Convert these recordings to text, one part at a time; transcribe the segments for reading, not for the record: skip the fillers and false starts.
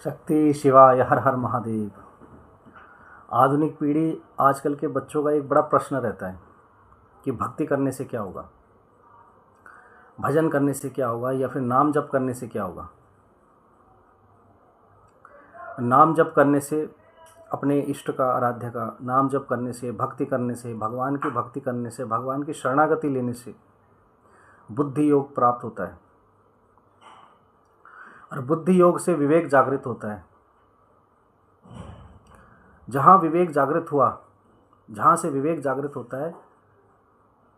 शक्ति शिवाय हर हर महादेव। आधुनिक पीढ़ी आजकल के बच्चों का एक बड़ा प्रश्न रहता है कि भक्ति करने से क्या होगा, भजन करने से क्या होगा, या फिर नाम जप करने से क्या होगा। नाम जप करने से, अपने इष्ट का, आराध्य का नाम जप करने से, भक्ति करने से, भगवान की भक्ति करने से, भगवान की शरणागति लेने से बुद्धि योग प्राप्त होता है और बुद्धि योग से विवेक जागृत होता है। जहाँ विवेक जागृत हुआ, जहाँ से विवेक जागृत होता है,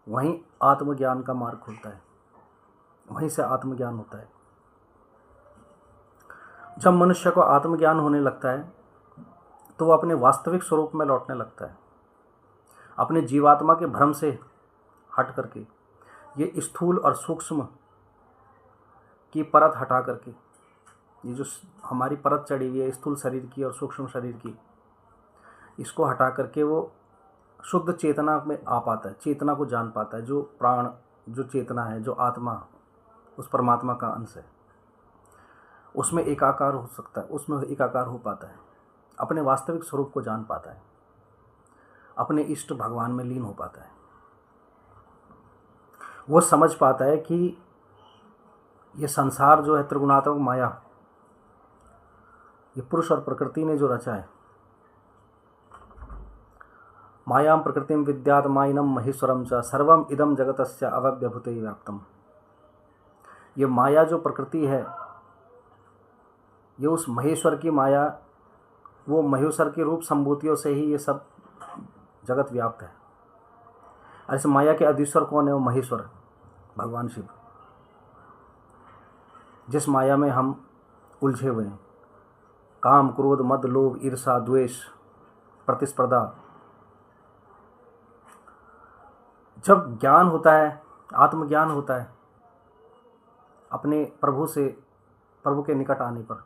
वहीं आत्मज्ञान का मार्ग खुलता है, वहीं से आत्मज्ञान होता है। जब मनुष्य को आत्मज्ञान होने लगता है तो वो अपने वास्तविक स्वरूप में लौटने लगता है। अपने जीवात्मा के भ्रम से हट करके, ये स्थूल और सूक्ष्म की परत हटा करके, ये जो हमारी परत चढ़ी हुई है स्थूल शरीर की और सूक्ष्म शरीर की, इसको हटा करके वो शुद्ध चेतना में आ पाता है, चेतना को जान पाता है। जो प्राण, जो चेतना है, जो आत्मा उस परमात्मा का अंश है, उसमें एकाकार हो सकता है, उसमें एकाकार हो पाता है, अपने वास्तविक स्वरूप को जान पाता है, अपने इष्ट भगवान में लीन हो पाता है। वो समझ पाता है कि ये संसार जो है त्रिगुणात्मक माया, ये पुरुष और प्रकृति ने जो रचा है, मायां प्रकृतिम विद्यात माइनम महेश्वरम च सर्वम इदम जगतस्य अव्यभूते व्याप्तम। ये माया जो प्रकृति है, ये उस महेश्वर की माया, वो महेश्वर की रूप संभूतियों से ही ये सब जगत व्याप्त है। और इस माया के अधीश्वर कौन है? वो महेश्वर, भगवान शिव। जिस माया में हम उलझे हुए हैं, काम क्रोध मद लोभ ईर्षा द्वेष प्रतिस्पर्धा, जब ज्ञान होता है, आत्मज्ञान होता है, अपने प्रभु से, प्रभु के निकट आने पर,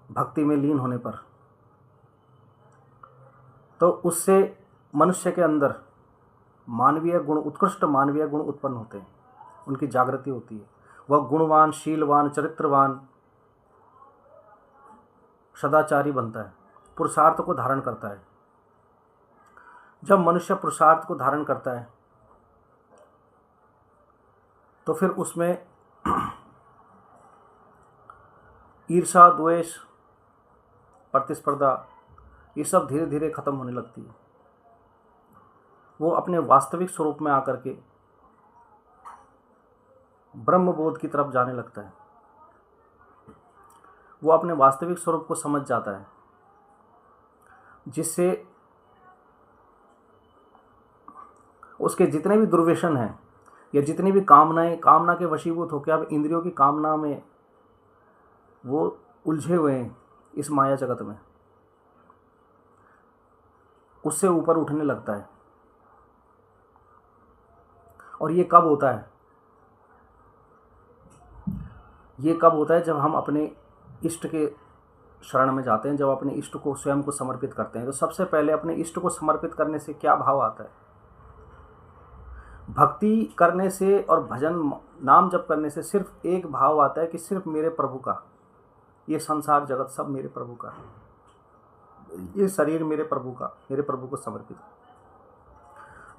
भक्ति में लीन होने पर, तो उससे मनुष्य के अंदर मानवीय गुण, उत्कृष्ट मानवीय गुण उत्पन्न होते हैं, उनकी जागृति होती है। वह गुणवान, शीलवान, चरित्रवान, सदाचारी बनता है, पुरुषार्थ को धारण करता है। जब मनुष्य पुरुषार्थ को धारण करता है तो फिर उसमें ईर्षा द्वेष प्रतिस्पर्धा, ये सब धीरे धीरे खत्म होने लगती है। वो अपने वास्तविक स्वरूप में आकर के ब्रह्मबोध की तरफ जाने लगता है। वो अपने वास्तविक स्वरूप को समझ जाता है, जिससे उसके जितने भी दुर्व्यसन हैं या जितनी भी कामनाएं, कामना के वशीभूत होकर अब इंद्रियों की कामना में वो उलझे हुए हैं इस माया जगत में, उससे ऊपर उठने लगता है। और ये कब होता है? ये कब होता है? जब हम अपने इष्ट के शरण में जाते हैं, जब अपने इष्ट को, स्वयं को समर्पित करते हैं। तो सबसे पहले अपने इष्ट को समर्पित करने से क्या भाव आता है? भक्ति करने से और भजन नाम जप करने से सिर्फ एक भाव आता है कि सिर्फ मेरे प्रभु का, ये संसार जगत सब मेरे प्रभु का है, ये शरीर मेरे प्रभु का, मेरे प्रभु को समर्पित।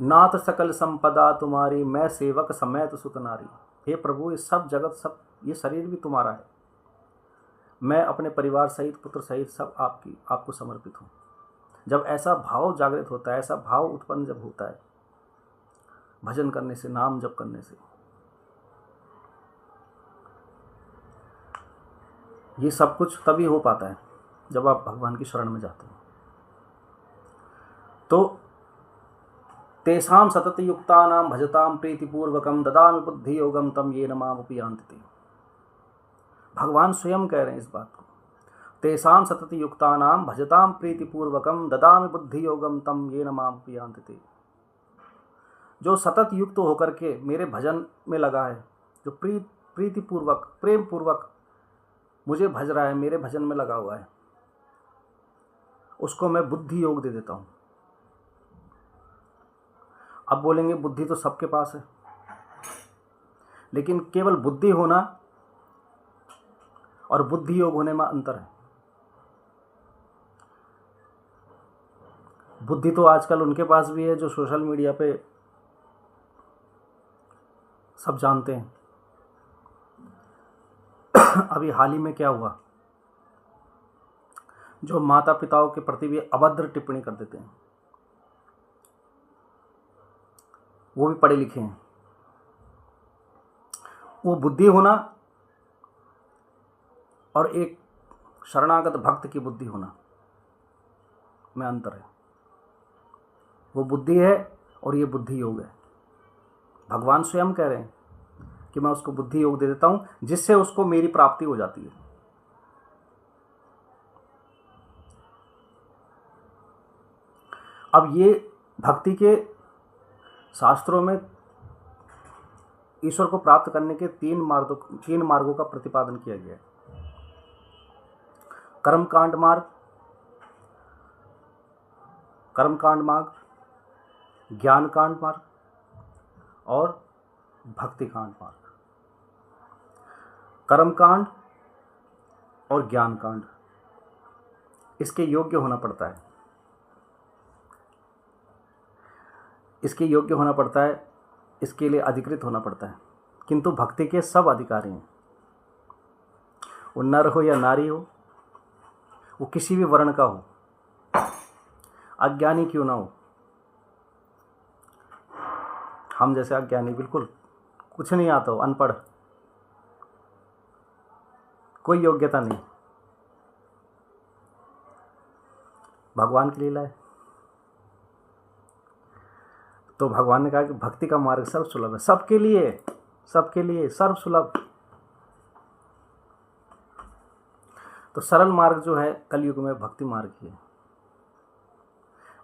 नाथ सकल संपदा तुम्हारी, मैं सेवक समेत सुत नारी। हे प्रभु, ये सब जगत, सब ये शरीर भी तुम्हारा है, मैं अपने परिवार सहित, पुत्र सहित सब आपको समर्पित हूँ। जब ऐसा भाव जागृत होता है, ऐसा भाव उत्पन्न जब होता है भजन करने से, नाम जप करने से, ये सब कुछ तभी हो पाता है जब आप भगवान की शरण में जाते हैं। तो तेषां सतत युक्तानां भजतां प्रीतिपूर्वकं ददामि बुद्धि योगम तम येन मामुपि यान्ति ते। भगवान स्वयं कह रहे हैं इस बात को। तेषां सतत युक्तानां भजतां प्रीतिपूर्वकं ददामि बुद्धि योगम तम येन मामुपि यान्ति ते। जो सतत युक्त होकर के मेरे भजन में लगा है, जो प्रीतिपूर्वक, प्रेम पूर्वक मुझे भज रहा है, मेरे भजन में लगा हुआ है, उसको मैं बुद्धि योग दे देता हूँ। अब बोलेंगे बुद्धि तो सबके पास है, लेकिन केवल बुद्धि होना और बुद्धि योग होने में अंतर है। बुद्धि तो आजकल उनके पास भी है जो सोशल मीडिया पे सब जानते हैं। अभी हाल ही में क्या हुआ, जो माता पिताओं के प्रति भी अभद्र टिप्पणी कर देते हैं, वो भी पढ़े लिखे हैं। वो बुद्धि होना और एक शरणागत भक्त की बुद्धि होना में अंतर है। वो बुद्धि है और ये बुद्धि योग है। भगवान स्वयं कह रहे हैं कि मैं उसको बुद्धि योग दे देता हूं, जिससे उसको मेरी प्राप्ति हो जाती है। अब ये भक्ति के शास्त्रों में ईश्वर को प्राप्त करने के तीन मार्गों का प्रतिपादन किया गया है। कर्मकांड मार्ग, ज्ञान कांड मार्ग और भक्ति कांड मार्ग। कर्मकांड और ज्ञान कांड इसके योग्य होना पड़ता है, इसके योग्य होना पड़ता है, इसके लिए अधिकृत होना पड़ता है। किंतु भक्ति के सब अधिकारी हैं, वो नर हो या नारी हो, वो किसी भी वर्ण का हो, अज्ञानी क्यों ना हो। हम जैसे अज्ञानी, बिल्कुल कुछ नहीं आता हो, अनपढ़, कोई योग्यता नहीं, भगवान की लीला है। तो भगवान ने कहा कि भक्ति का मार्ग सर्व सुलभ है, सबके लिए सर्व सुलभ। तो सरल मार्ग जो है कलयुग में भक्ति मार्ग ही है।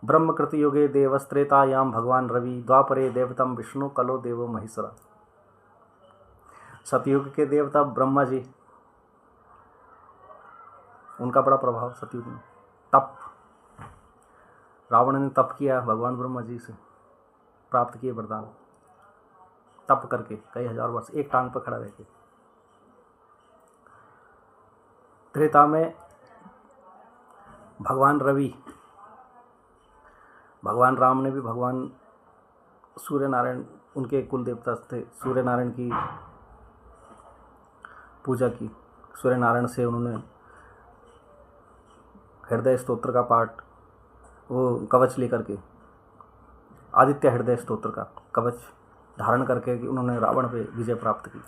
ब्रह्मकृत युगे देवस्त्रेतायाम भगवान रवि, द्वापरे देवतम विष्णु, कलो देवो महेश्वरा। सतयुग के देवता ब्रह्मा जी, उनका बड़ा प्रभाव सतयुग में। तप, रावण ने तप किया, भगवान ब्रह्मा जी से प्राप्त किए वरदान, तप करके कई हजार वर्ष एक टांग पर खड़ा रह के। त्रेता में भगवान रवि, भगवान राम ने भी भगवान सूर्य नारायण, उनके कुल देवता थे, सूर्य नारायण की पूजा की। सूर्य नारायण से उन्होंने हृदय स्तोत्र का पाठ, वो कवच लेकर के, आदित्य हृदय स्तोत्र का कवच धारण करके उन्होंने रावण पे विजय प्राप्त की।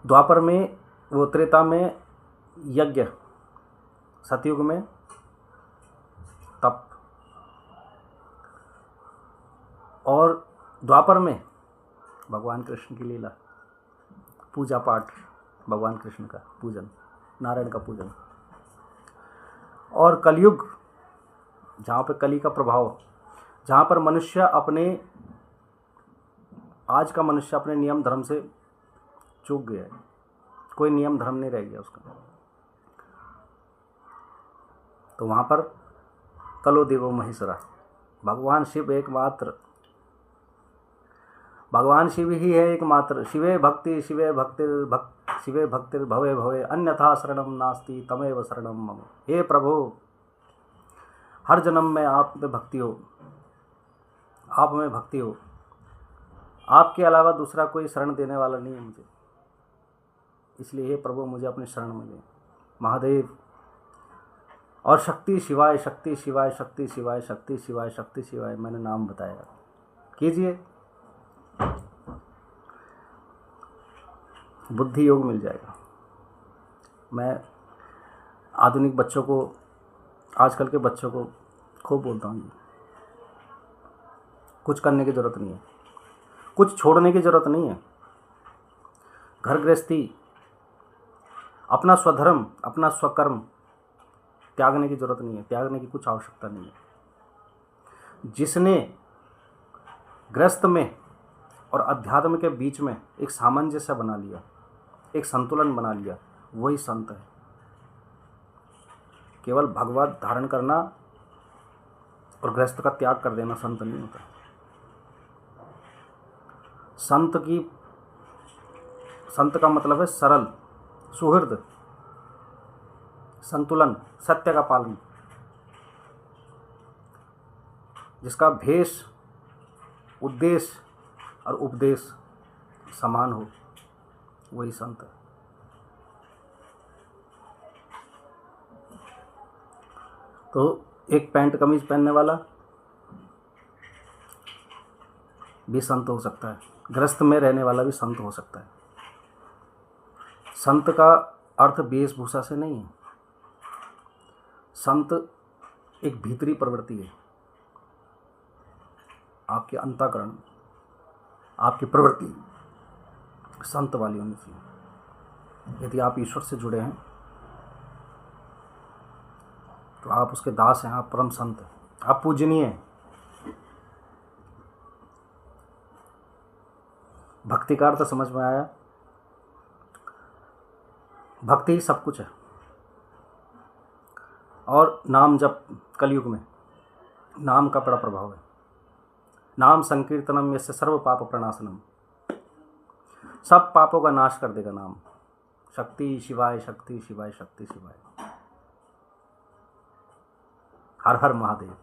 द्वापर में, वो त्रेता में यज्ञ, सतयुग में तप, और द्वापर में भगवान कृष्ण की लीला, पूजा पाठ, भगवान कृष्ण का पूजन, नारायण का पूजन। और कलयुग, जहाँ पर कली का प्रभाव, जहाँ पर मनुष्य आज का मनुष्य अपने नियम धर्म से चूक गया है, कोई नियम धर्म नहीं रह गया उसका, तो वहाँ पर कलो देवो महेश्वरा, भगवान शिव एकमात्र, भगवान शिव ही है एकमात्र। शिवे भक्तिर भवे भवे, अन्यथा शरणम नास्ति तमेव शरणम मम। हे प्रभु, हर जन्म में आप में भक्ति हो, आप में भक्ति हो, आपके अलावा दूसरा कोई शरण देने वाला नहीं है मुझे, इसलिए हे प्रभु मुझे अपनी शरण में ले। महादेव और शक्ति शिवाय, शक्ति शिवाय, शक्ति शिवाय, शक्ति शिवाय, शक्ति शिवाय, मैंने नाम बताया, कीजिए, बुद्धि योग मिल जाएगा। मैं आधुनिक बच्चों को, आजकल के बच्चों को खूब बोलता हूँ, कुछ करने की ज़रूरत नहीं है, कुछ छोड़ने की ज़रूरत नहीं है। घर गृहस्थी, अपना स्वधर्म, अपना स्वकर्म त्यागने की ज़रूरत नहीं है, त्यागने की कुछ आवश्यकता नहीं है। जिसने गृहस्थ में और अध्यात्म के बीच में एक सामंजस्य बना लिया, एक संतुलन बना लिया, वही संत है। केवल भगवत धारण करना और गृहस्थ का त्याग कर देना संत नहीं होता। संत का मतलब है सरल, सुहृद, संतुलन, सत्य का पालन, जिसका भेष, उद्देश्य और उपदेश समान हो, वही संत है। तो एक पैंट कमीज पहनने वाला भी संत हो सकता है, गृहस्थ में रहने वाला भी संत हो सकता है। संत का अर्थ वेशभूषा से नहीं है। संत एक भीतरी प्रवृत्ति है, आपके अंतःकरण, आपकी प्रवृत्ति संत वाली होनी चाहिए। यदि आप ईश्वर से जुड़े हैं तो आप उसके दास हैं, आप परम संत हैं, आप पूजनीय हैं। भक्ति का अर्थ समझ में आया? भक्ति ही सब कुछ है। और नाम जप, कलयुग में नाम का बड़ा प्रभाव है। नाम संकीर्तनम यस्य सर्व पाप प्रणाशनम, सब पापों का नाश कर देगा नाम। शक्ति शिवाय, शक्ति शिवाय, शक्ति शिवाय। हर हर महादेव।